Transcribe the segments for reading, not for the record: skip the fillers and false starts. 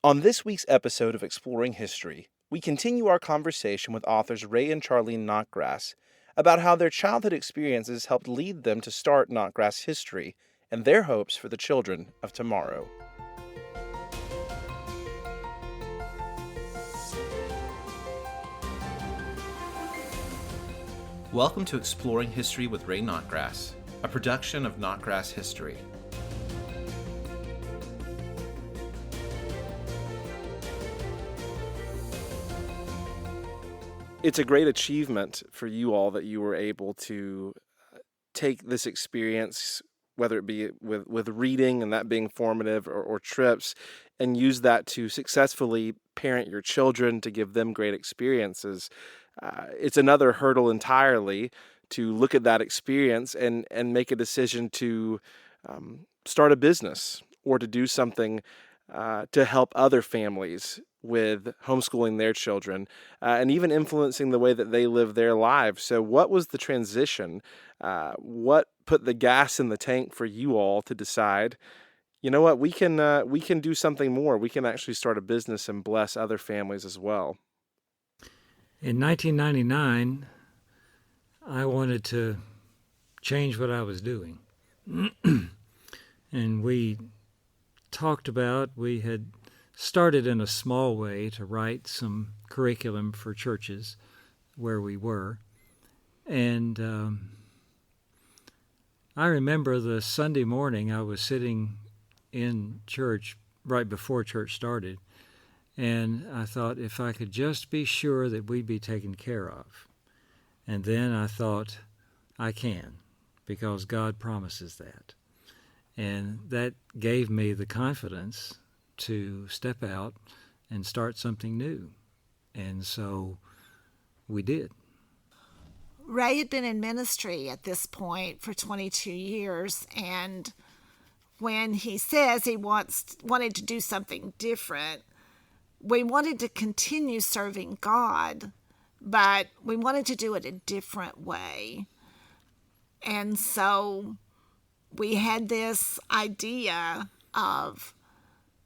On this week's episode of Exploring History, we continue our conversation with authors Ray and Charlene Notgrass about how their childhood experiences helped lead them to start Notgrass History and their hopes for the children of tomorrow. Welcome to Exploring History with Ray Notgrass, a production of Notgrass History. It's a great achievement for you all that you were able to take this experience, whether it be with reading and that being formative or trips, and use that to successfully parent your children, to give them great experiences. It's another hurdle entirely to look at that experience and make a decision to start a business or to do something to help other families with homeschooling their children and even influencing the way that they live their lives. So what was the transition? What put the gas in the tank for you all to decide, you know what, we can do something more. We can actually start a business and bless other families as well. In 1999, I wanted to change what I was doing. And we had started in a small way to write some curriculum for churches where we were. And I remember the Sunday morning I was sitting in church right before church started, and I thought, if I could just be sure that we'd be taken care of. And then I thought, I can, because God promises that. And that gave me the confidence to step out and start something new. And so we did. Ray had been in ministry at this point for 22 years, and when he says he wanted to do something different, we wanted to continue serving God, but we wanted to do it a different way. And so we had this idea of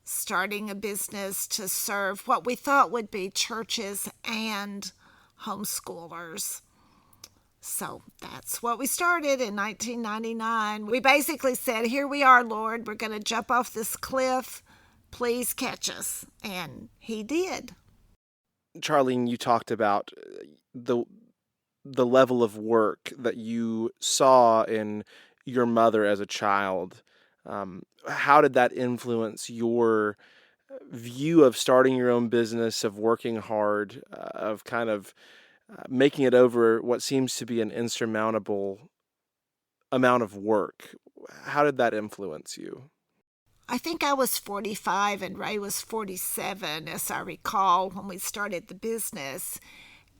starting a business to serve what we thought would be churches and homeschoolers. So that's what we started in 1999. We basically said, here we are, Lord, we're going to jump off this cliff. Please catch us. And he did. Charlene, you talked about the level of work that you saw in your mother as a child. How did that influence your view of starting your own business, of working hard, of kind of making it over what seems to be an insurmountable amount of work? How did that influence you? I think I was 45 and Ray was 47, as I recall, when we started the business.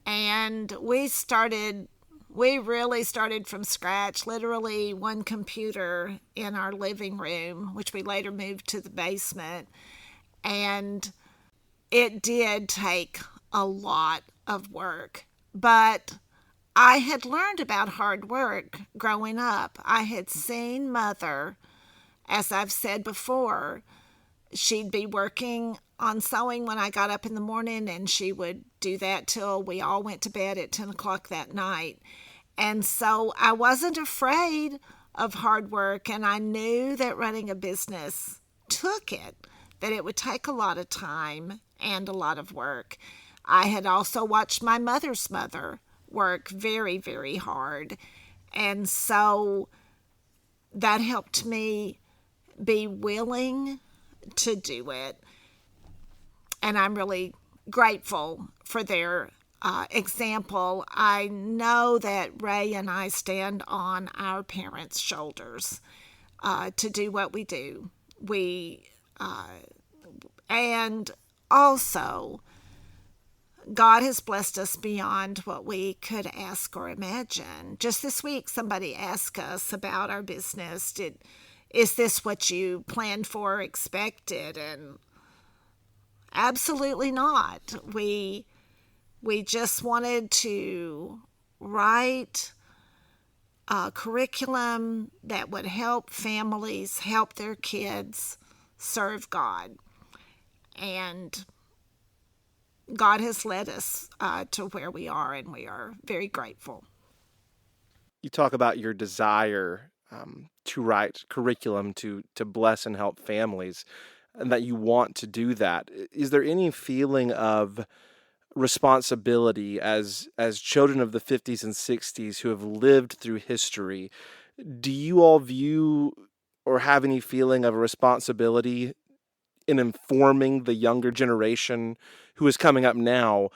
And we really started from scratch, literally one computer in our living room, which we later moved to the basement. And it did take a lot of work. But I had learned about hard work growing up. I had seen Mother, as I've said before, she'd be working on sewing when I got up in the morning, and she would do that till we all went to bed at 10 o'clock that night. And so I wasn't afraid of hard work, and I knew that running a business took it, that it would take a lot of time and a lot of work. I had also watched my mother's mother work very, very hard. And so that helped me be willing to do it. And I'm really grateful for their example. I know that Ray and I stand on our parents' shoulders to do what we do. And also, God has blessed us beyond what we could ask or imagine. Just this week, somebody asked us about our business. Is this what you planned for or expected? And absolutely not. We just wanted to write a curriculum that would help families help their kids serve God. And God has led us to where we are, and we are very grateful. You talk about your desire to write curriculum to bless and help families, and that you want to do that. Is there any feeling of responsibility as children of the 50s and 60s who have lived through history? Do you all view or have any feeling of a responsibility in informing the younger generation who is coming up now,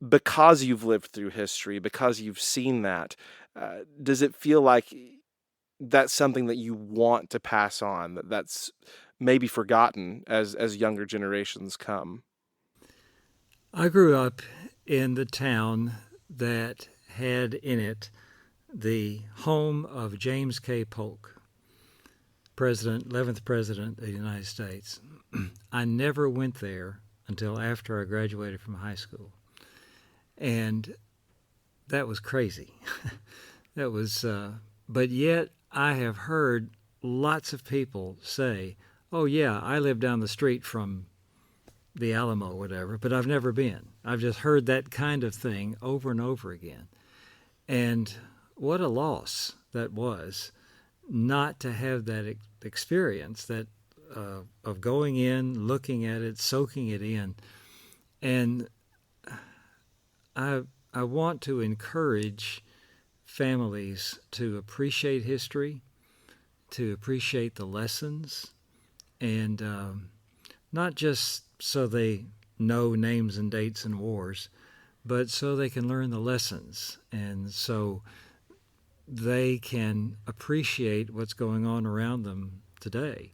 because you've lived through history, because you've seen that? Does it feel like that's something that you want to pass on, that's maybe forgotten as younger generations come? I grew up in the town that had in it the home of James K. Polk, 11th President of the United States. I never went there until after I graduated from high school. And that was crazy. But yet I have heard lots of people say, oh yeah, I live down the street from the Alamo or whatever, but I've never been. I've just heard that kind of thing over and over again. And what a loss that was, not to have that experience of going in, looking at it, soaking it in. And I want to encourage families to appreciate history, to appreciate the lessons, and not just so they know names and dates and wars, but so they can learn the lessons, and so they can appreciate what's going on around them today.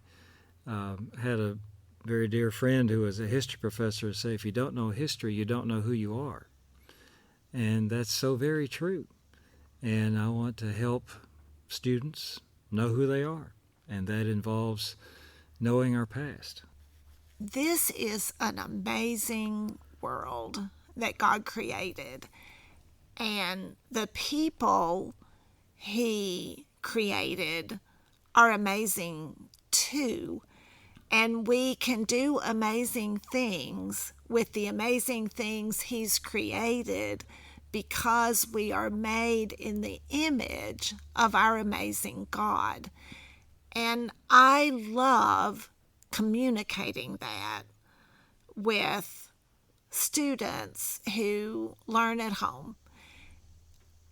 Had a very dear friend who was a history professor say, if you don't know history, you don't know who you are. And that's so very true. And I want to help students know who they are, and that involves knowing our past. This is an amazing world that God created, and the people He created are amazing too. And we can do amazing things with the amazing things He's created because we are made in the image of our amazing God. And I love communicating that with students who learn at home.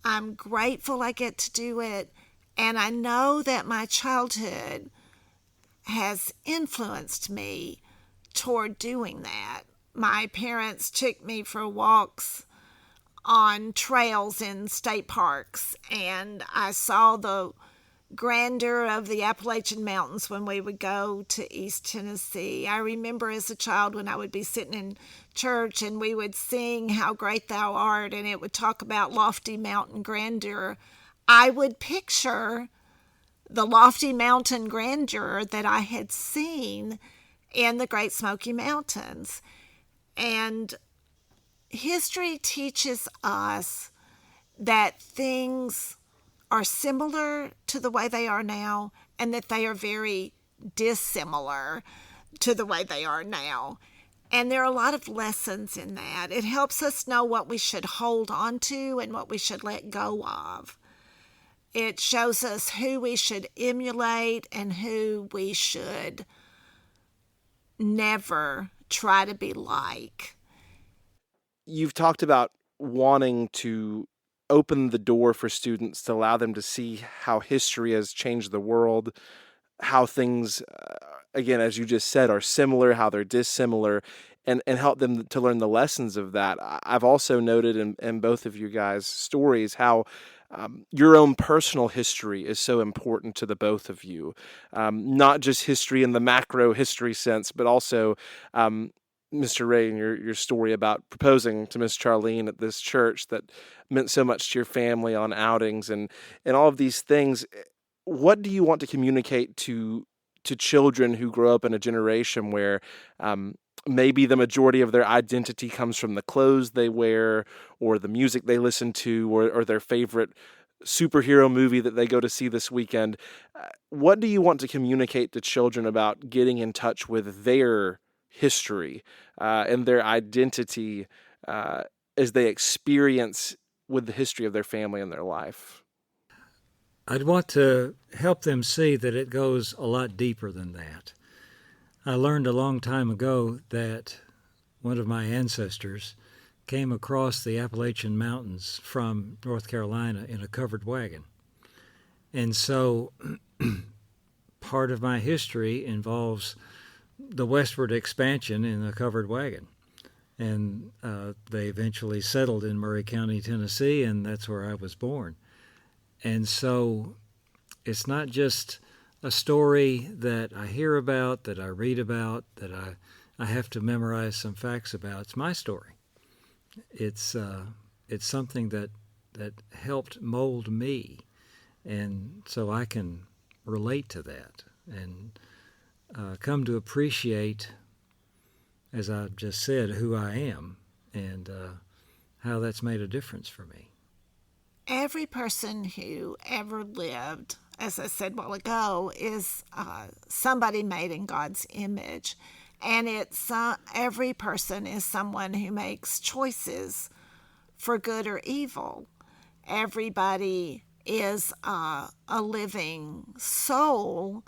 I'm grateful I get to do it, and I know that my childhood has influenced me toward doing that. My parents took me for walks on trails in state parks, and I saw the grandeur of the Appalachian Mountains when we would go to East Tennessee. I remember as a child when I would be sitting in church and we would sing How Great Thou Art, and it would talk about lofty mountain grandeur. I would picture the lofty mountain grandeur that I had seen in the Great Smoky Mountains. And history teaches us that things are similar to the way they are now, and that they are very dissimilar to the way they are now. And there are a lot of lessons in that. It helps us know what we should hold on to and what we should let go of. It shows us who we should emulate and who we should never try to be like. You've talked about wanting to open the door for students to allow them to see how history has changed the world, how things, again, as you just said, are similar, how they're dissimilar, and help them to learn the lessons of that. I've also noted in both of you guys' stories how your own personal history is so important to the both of you. Not just history in the macro history sense, but also Mr. Ray, and your story about proposing to Miss Charlene at this church that meant so much to your family on outings and all of these things. What do you want to communicate to children who grow up in a generation where maybe the majority of their identity comes from the clothes they wear or the music they listen to or their favorite superhero movie that they go to see this weekend? What do you want to communicate to children about getting in touch with their history and their identity as they experience with the history of their family and their life? I'd want to help them see that it goes a lot deeper than that. I learned a long time ago that one of my ancestors came across the Appalachian Mountains from North Carolina in a covered wagon. And so part of my history involves the westward expansion in a covered wagon. And they eventually settled in Murray County, Tennessee, and that's where I was born. And so it's not just a story that I hear about, that I read about, that I have to memorize some facts about. It's my story. It's something that helped mold me, and so I can relate to that and come to appreciate, as I just said, who I am and how that's made a difference for me. Every person who ever lived, as I said a while ago, is somebody made in God's image. And it's every person is someone who makes choices for good or evil. Everybody is a living soul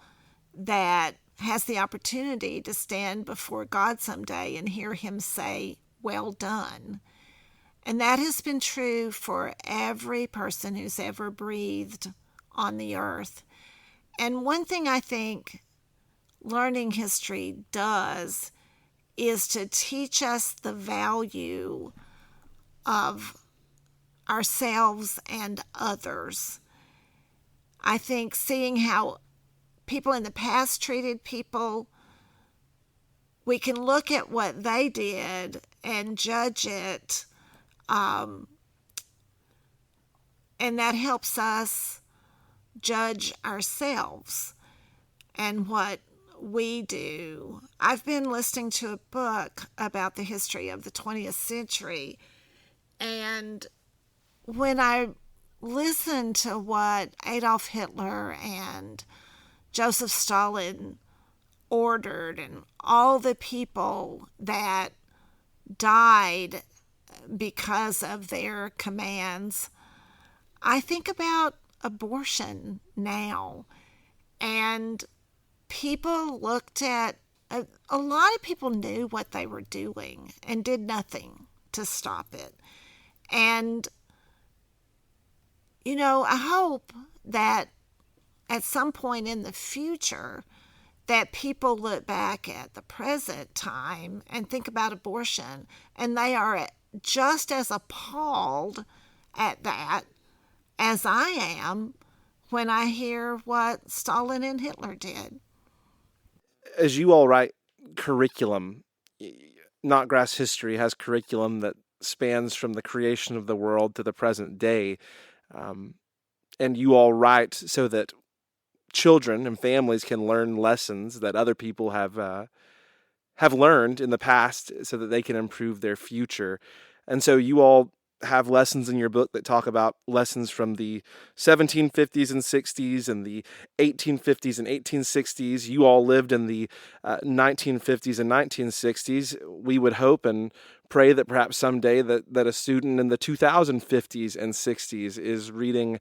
that has the opportunity to stand before God someday and hear him say, "Well done." And that has been true for every person who's ever breathed on the earth. And one thing I think learning history does is to teach us the value of ourselves and others. I think seeing how people in the past treated people, we can look at what they did and judge it. And that helps us judge ourselves and what we do. I've been listening to a book about the history of the 20th century, and when I listened to what Adolf Hitler and Joseph Stalin ordered and all the people that died because of their commands, I think about abortion now. And people looked at, a lot of people knew what they were doing and did nothing to stop it. And, I hope that at some point in the future that people look back at the present time and think about abortion, and they are just as appalled at that as I am when I hear what Stalin and Hitler did. As you all write curriculum, Notgrass history has curriculum that spans from the creation of the world to the present day. And you all write so that children and families can learn lessons that other people have learned in the past so that they can improve their future. And so you all have lessons in your book that talk about lessons from the 1750s and 60s and the 1850s and 1860s. You all lived in the 1950s and 1960s. We would hope and pray that perhaps someday that a student in the 2050s and 60s is reading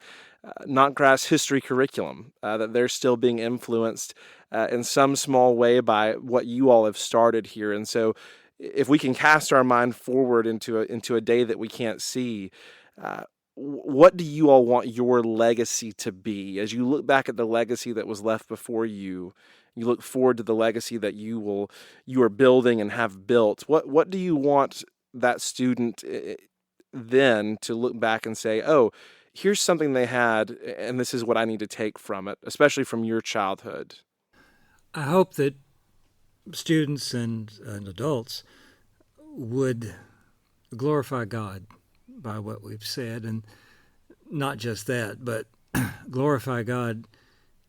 Notgrass history curriculum, that they're still being influenced in some small way by what you all have started here. And so if we can cast our mind forward into a day that we can't see, what do you all want your legacy to be? As you look back at the legacy that was left before you, you look forward to the legacy that you are building and have built. What do you want that student then to look back and say, oh, here's something they had, and this is what I need to take from it, especially from your childhood? I hope that students and adults would glorify God by what we've said, and not just that, but glorify God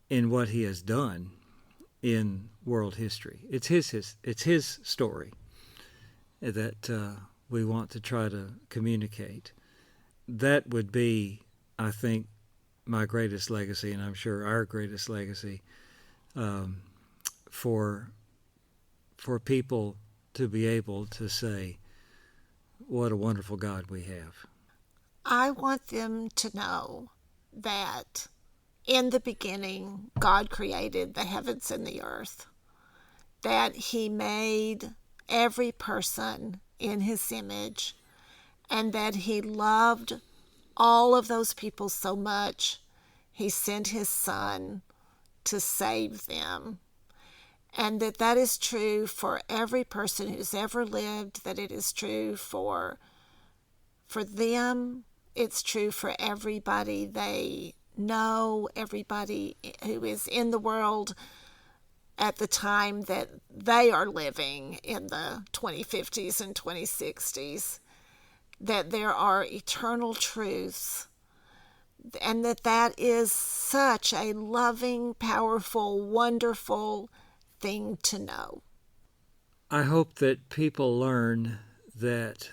in what he has done in world history. It's his story that we want to try to communicate. That would be, I think, my greatest legacy, and I'm sure our greatest legacy, for people to be able to say, what a wonderful God we have. I want them to know that in the beginning, God created the heavens and the earth, that He made every person in His image, and that He loved all of those people so much, He sent His Son to save them. And that is true for every person who's ever lived, that it is true for them. It's true for everybody they know, everybody who is in the world at the time that they are living in the 2050s and 2060s, that there are eternal truths, and that is such a loving, powerful, wonderful thing to know. I hope that people learn that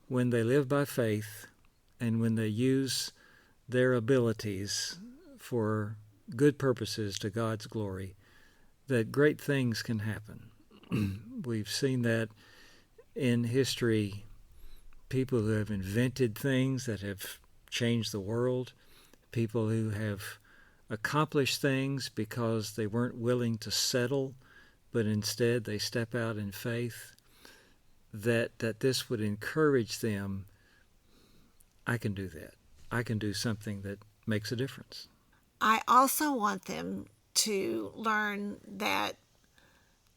when they live by faith and when they use their abilities for good purposes to God's glory, that great things can happen. We've seen that in history, people who have invented things that have changed the world, people who have accomplished things because they weren't willing to settle, but instead they step out in faith, that this would encourage them. I can do that. I can do something that makes a difference. I also want them to learn that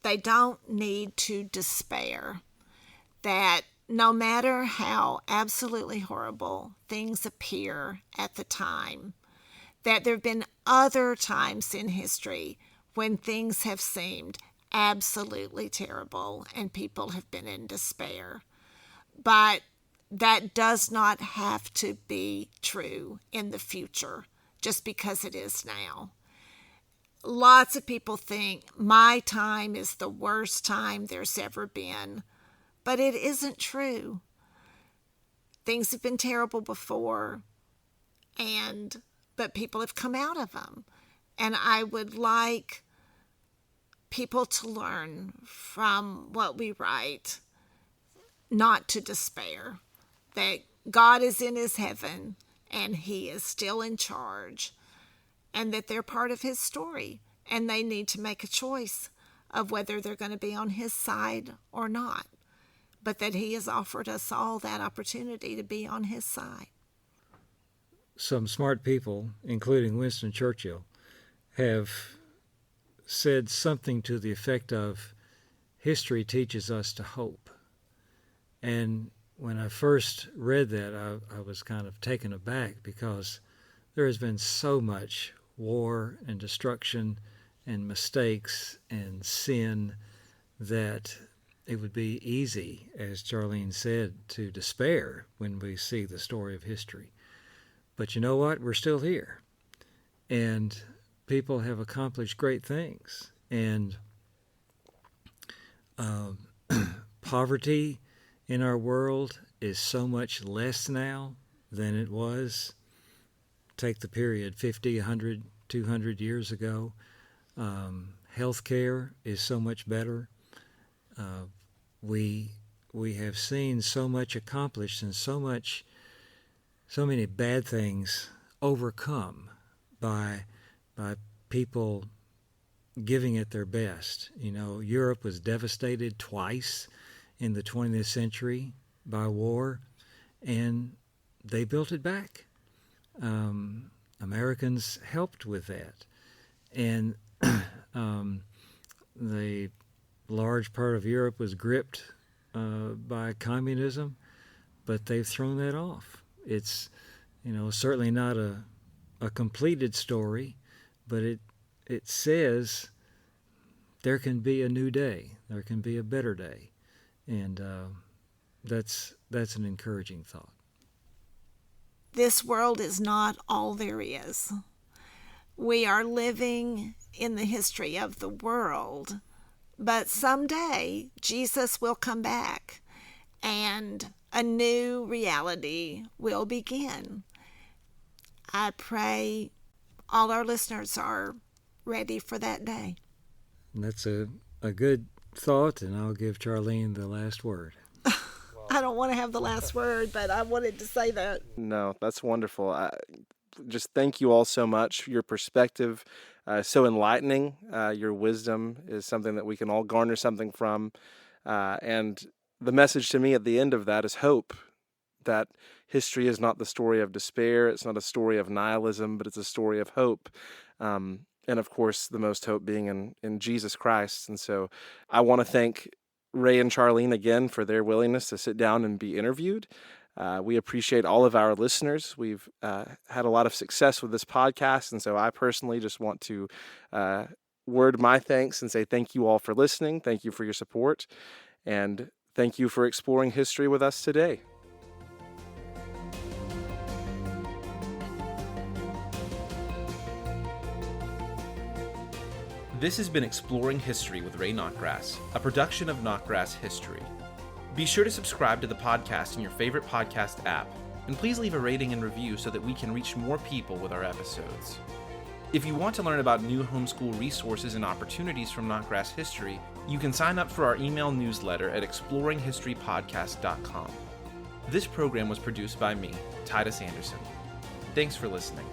they don't need to despair, that no matter how absolutely horrible things appear at the time, that there have been other times in history when things have seemed absolutely terrible and people have been in despair. But that does not have to be true in the future just because it is now. Lots of people think my time is the worst time there's ever been, but it isn't true. Things have been terrible before, but people have come out of them. And I would like people to learn from what we write not to despair, that God is in His heaven and He is still in charge, and that they're part of His story, and they need to make a choice of whether they're going to be on His side or not, but that He has offered us all that opportunity to be on His side. Some smart people, including Winston Churchill, have said something to the effect of, history teaches us to hope. And when I first read that, I was kind of taken aback, because there has been so much war and destruction and mistakes and sin that it would be easy, as Charlene said, to despair when we see the story of history. But you know what? We're still here. And people have accomplished great things. And poverty in our world is so much less now than it was. Take the period 50, 100, 200 years ago. Healthcare is so much better. We have seen so much accomplished and so many bad things overcome by people giving it their best. You know, Europe was devastated twice in the 20th century by war, and they built it back. Americans helped with that. And the large part of Europe was gripped by communism, but they've thrown that off. It's, certainly not a completed story, but it says there can be a new day, there can be a better day, and that's an encouraging thought. This world is not all there is. We are living in the history of the world, but someday Jesus will come back and a new reality will begin. I pray all our listeners are ready for that day. And that's a good thought, and I'll give Charlene the last word. I don't want to have the last word, but I wanted to say that. No, that's wonderful. Just thank you all so much. Your perspective, so enlightening. Your wisdom is something that we can all garner something from. And the message to me at the end of that is hope. That history is not the story of despair. It's not a story of nihilism, but it's a story of hope. And of course, the most hope being in Jesus Christ. And so I want to thank Ray and Charlene again for their willingness to sit down and be interviewed. We appreciate all of our listeners. We've had a lot of success with this podcast, and so I personally just want to word my thanks and say thank you all for listening. Thank you for your support, and thank you for exploring history with us today. This has been Exploring History with Ray Notgrass, a production of Notgrass History. Be sure to subscribe to the podcast in your favorite podcast app, and please leave a rating and review so that we can reach more people with our episodes. If you want to learn about new homeschool resources and opportunities from Notgrass History, you can sign up for our email newsletter at exploringhistorypodcast.com. This program was produced by me, Titus Anderson. Thanks for listening.